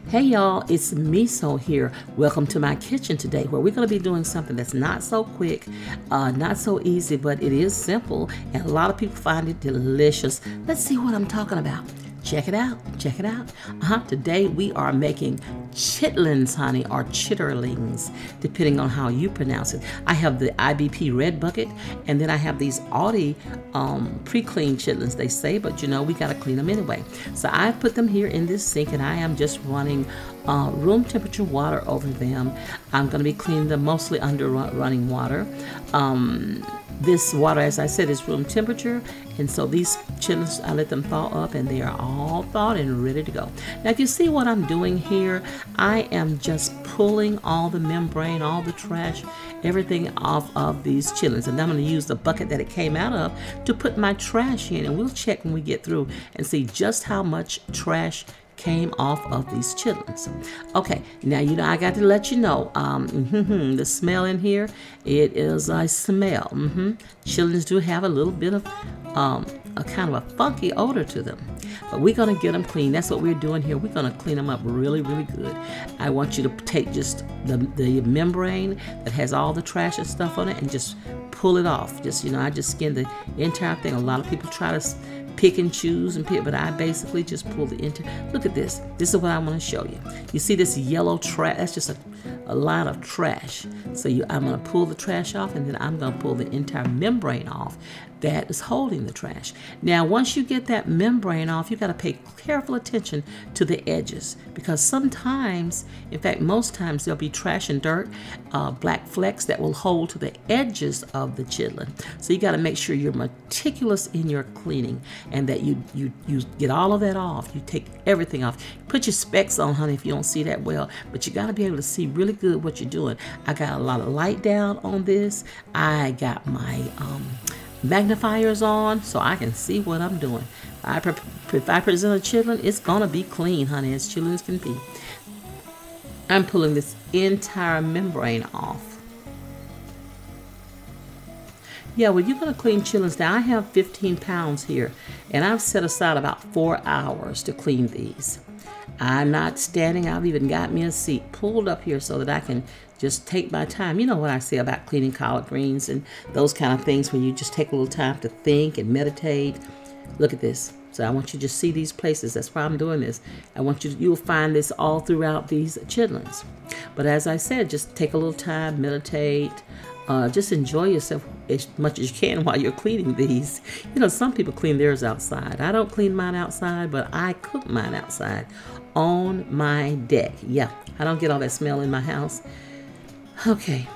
Hey y'all, it's Miso here. Welcome to my kitchen today where we're going to be doing something that's not so quick, not so easy, but it is simple and a lot of people find it delicious. Let's see what I'm talking about. Check it out. Check it out. Today we are making chitlins, honey, or chitterlings, depending on how you pronounce it. I have the IBP red bucket, and then I have these Aldi pre-cleaned chitlins, they say, but you know, we got to clean them anyway. So I put them here in this sink, and I am just running room temperature water over them. I'm going to be cleaning them mostly under running water. This water, as I said, is room temperature, and so these chitlins, I let them thaw up, and they are all thawed and ready to go. Now, if you see what I'm doing here, I am just pulling all the membrane, all the trash, everything off of these chitlins, and I'm going to use the bucket that it came out of to put my trash in, and we'll check when we get through and see just how much trash came off of these chitlins. Okay, now you know I got to let you know the smell in here. It is a smell. Chitlins do have a little bit of a kind of a funky odor to them, but we're gonna get them clean. That's what we're doing here. We're gonna clean them up really, really good. I want you to take just the membrane that has all the trash and stuff on it and just pull it off. Just, you know, I just skin the entire thing. A lot of people try to pick and choose and pick, but I basically just pull the entire. Look at this. This is what I want to show you. You see this yellow trash? That's just a line of trash. So I'm going to pull the trash off, and then I'm going to pull the entire membrane off that is holding the trash. Now, once you get that membrane off, you got to pay careful attention to the edges, because sometimes, in fact, most times, there'll be trash and dirt, black flecks that will hold to the edges of the chitlin. So you got to make sure you're meticulous in your cleaning, and that you get all of that off. You take everything off. Put your specs on, honey, if you don't see that well, but you got to be able to see really good what you're doing. I got a lot of light down on this. I got my magnifiers on so I can see what I'm doing. If I present a chitlin, it's gonna be clean, honey, as chitlins can be. I'm pulling this entire membrane off. Yeah, well, you're gonna clean chitlins. Now I have 15 pounds here, and I've set aside about 4 hours to clean these. I'm not standing. I've even got me a seat pulled up here so that I can just take my time. You know what I say about cleaning collard greens and those kind of things, when you just take a little time to think and meditate. Look at this. So I want you to just see these places. That's why I'm doing this. I want you'll find this all throughout these chitlins. But as I said, just take a little time, meditate, just enjoy yourself as much as you can while you're cleaning these. You know, some people clean theirs outside. I don't clean mine outside, but I cook mine outside on my deck. Yeah, I don't get all that smell in my house. Okay,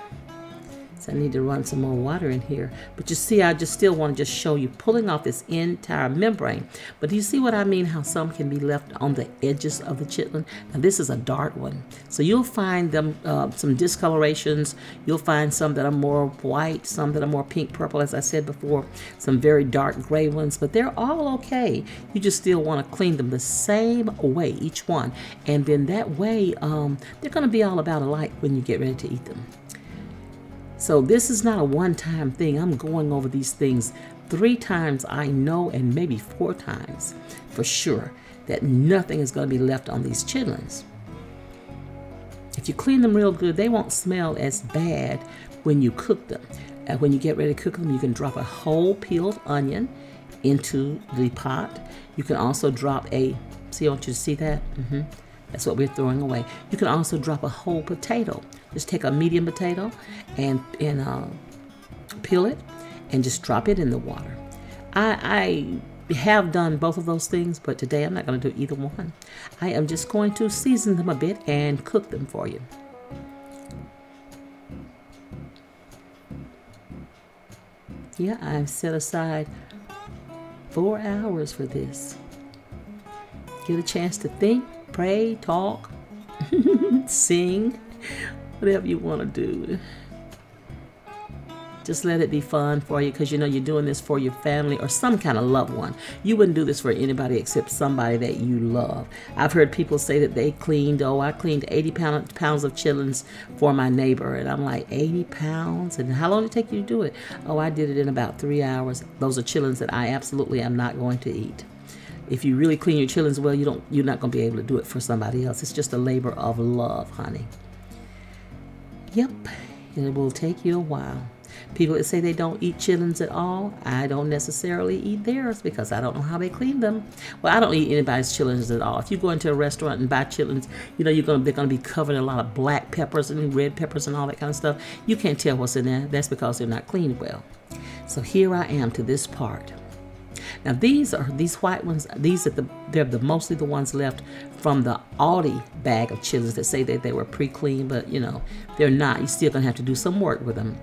so I need to run some more water in here. But you see, I just still want to just show you pulling off this entire membrane. But do you see what I mean? How some can be left on the edges of the chitlin? Now this is a dark one. So you'll find them some discolorations. You'll find some that are more white, some that are more pink purple, as I said before, some very dark gray ones, but they're all okay. You just still want to clean them the same way, each one. And then that way, they're going to be all about alike when you get ready to eat them. So this is not a one-time thing. I'm going over these things 3 times, I know, and maybe 4 times for sure, that nothing is going to be left on these chitlins. If you clean them real good, they won't smell as bad when you cook them. And when you get ready to cook them, you can drop a whole peeled onion into the pot. You can also drop I want you to see that? That's what we're throwing away. You can also drop a whole potato. Just take a medium potato and peel it and just drop it in the water. I have done both of those things, but today I'm not going to do either one. I am just going to season them a bit and cook them for you. Yeah, I've set aside 4 hours for this. Get a chance to think, pray, talk, sing, whatever you want to do. Just let it be fun for you, because you know you're doing this for your family or some kind of loved one. You wouldn't do this for anybody except somebody that you love. I've heard people say that they cleaned, I cleaned 80 pounds of chitlins for my neighbor. And I'm like, 80 pounds? And how long did it take you to do it? I did it in about 3 hours. Those are chitlins that I absolutely am not going to eat. if you really clean your chitlins well, you're not going to be able to do it for somebody else. It's just a labor of love, honey. Yep, it will take you a while. People that say they don't eat chitlins at all, I don't necessarily eat theirs because I don't know how they clean them. Well, I don't eat anybody's chitlins at all. If you go into a restaurant and buy chitlins, you know they're going to be covered in a lot of black peppers and red peppers and all that kind of stuff. You can't tell what's in there. That's because they're not cleaned well. So here I am to this part. Now these white ones. They're mostly the ones left from the Aldi bag of chitlins that say that they were pre-cleaned, but you know they're not. You're still gonna have to do some work with them.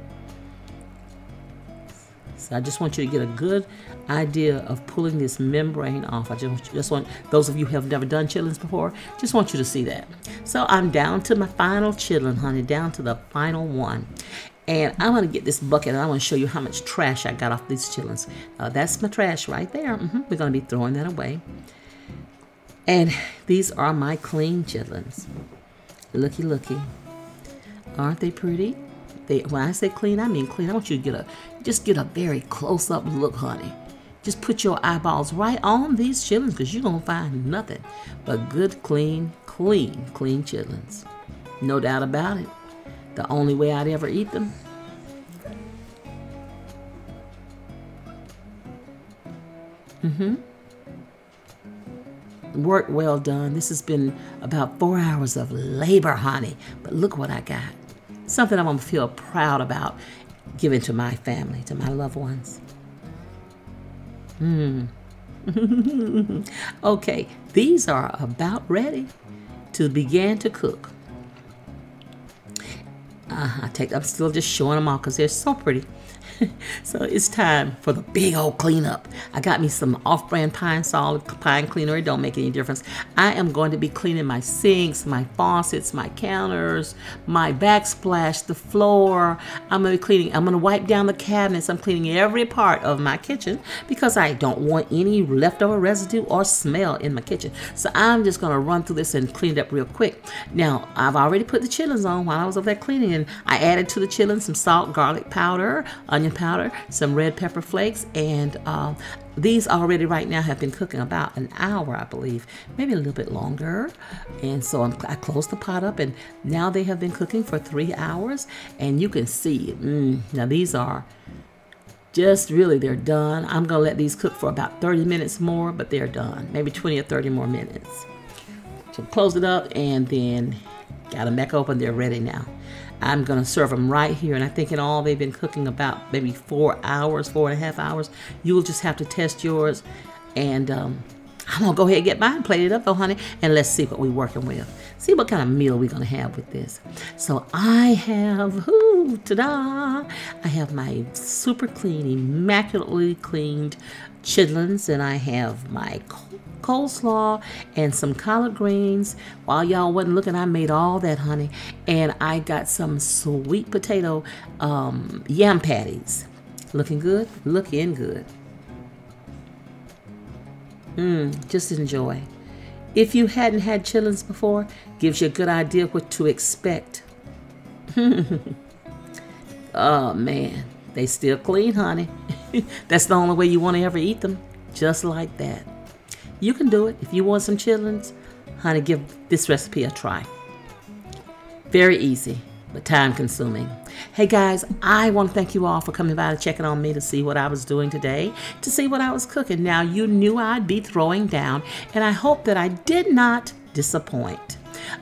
So I just want you to get a good idea of pulling this membrane off. I just want those of you who have never done chitlins before, just want you to see that. So I'm down to my final chitlin, honey, down to the final one. And I'm going to get this bucket and I want to show you how much trash I got off these chitlins. That's my trash right there. We're going to be throwing that away. And these are my clean chitlins. Looky, looky. Aren't they pretty? When I say clean, I mean clean. I want you to just get a very close-up look, honey. Just put your eyeballs right on these chitlins because you're going to find nothing but good, clean chitlins. No doubt about it. The only way I'd ever eat them. Work well done. This has been about 4 hours of labor, honey. But look what I got. Something I'm going to feel proud about giving to my family, to my loved ones. Okay, these are about ready to begin to cook. I'm still just showing them off because they're so pretty. So it's time for the big old cleanup. I got me some off-brand Pine Sol pine cleaner. It don't make any difference. I am going to be cleaning my sinks, my faucets, my counters, my backsplash, the floor. I'm going to wipe down the cabinets. I'm cleaning every part of my kitchen because I don't want any leftover residue or smell in my kitchen. So I'm just going to run through this and clean it up real quick. Now, I've already put the chitlins on while I was over there cleaning, and I added to the chitlins some salt, garlic powder, onion powder, some red pepper flakes, and these already right now have been cooking about an hour, I believe, maybe a little bit longer. And so I closed the pot up, and now they have been cooking for 3 hours, and you can see now these are just really, they're done. I'm gonna let these cook for about 30 minutes more, but they're done, maybe 20 or 30 more minutes. So close it up and then got them back open. They're ready now. I'm going to serve them right here. And I think in all they've been cooking about maybe 4 hours, 4.5 hours. You'll just have to test yours. And I'm going to go ahead and get mine plated up, though, honey. And let's see what we're working with. See what kind of meal we're going to have with this. So I have, ta-da! I have my super clean, immaculately cleaned chitlins. And I have my coleslaw and some collard greens. While y'all wasn't looking, I made all that, honey. And I got some sweet potato yam patties. Looking good? Looking good. Just enjoy. If you hadn't had chitlins before, gives you a good idea what to expect. Oh man, they still clean, honey. That's the only way you want to ever eat them. Just like that. You can do it. If you want some chitlins, honey, give this recipe a try. Very easy, but time consuming. Hey guys, I want to thank you all for coming by and checking on me to see what I was doing today, to see what I was cooking. Now, you knew I'd be throwing down, and I hope that I did not disappoint.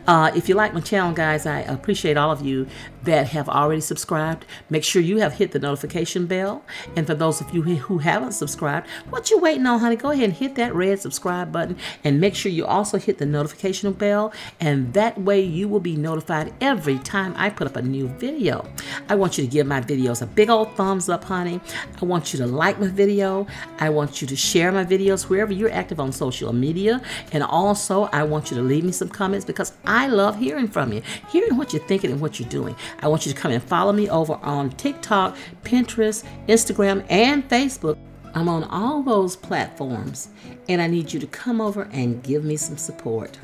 If you like my channel, guys, I appreciate all of you that have already subscribed. Make sure you have hit the notification bell. And for those of you who haven't subscribed, what you waiting on, honey? Go ahead and hit that red subscribe button and make sure you also hit the notification bell. And that way you will be notified every time I put up a new video. I want you to give my videos a big old thumbs up, honey. I want you to like my video. I want you to share my videos wherever you're active on social media. And also, I want you to leave me some comments because I love hearing from you, hearing what you're thinking and what you're doing. I want you to come and follow me over on TikTok, Pinterest, Instagram, and Facebook. I'm on all those platforms, and I need you to come over and give me some support.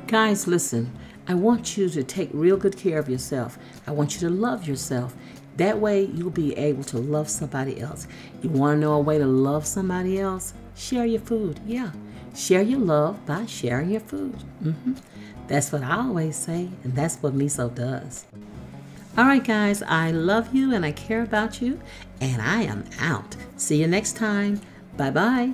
Guys, listen, I want you to take real good care of yourself. I want you to love yourself. That way, you'll be able to love somebody else. You want to know a way to love somebody else? Share your food. Yeah, Share your love by sharing your food. That's what I always say, and that's what miso does. All right, guys, I love you and I care about you, and I am out. See you next time. Bye-bye.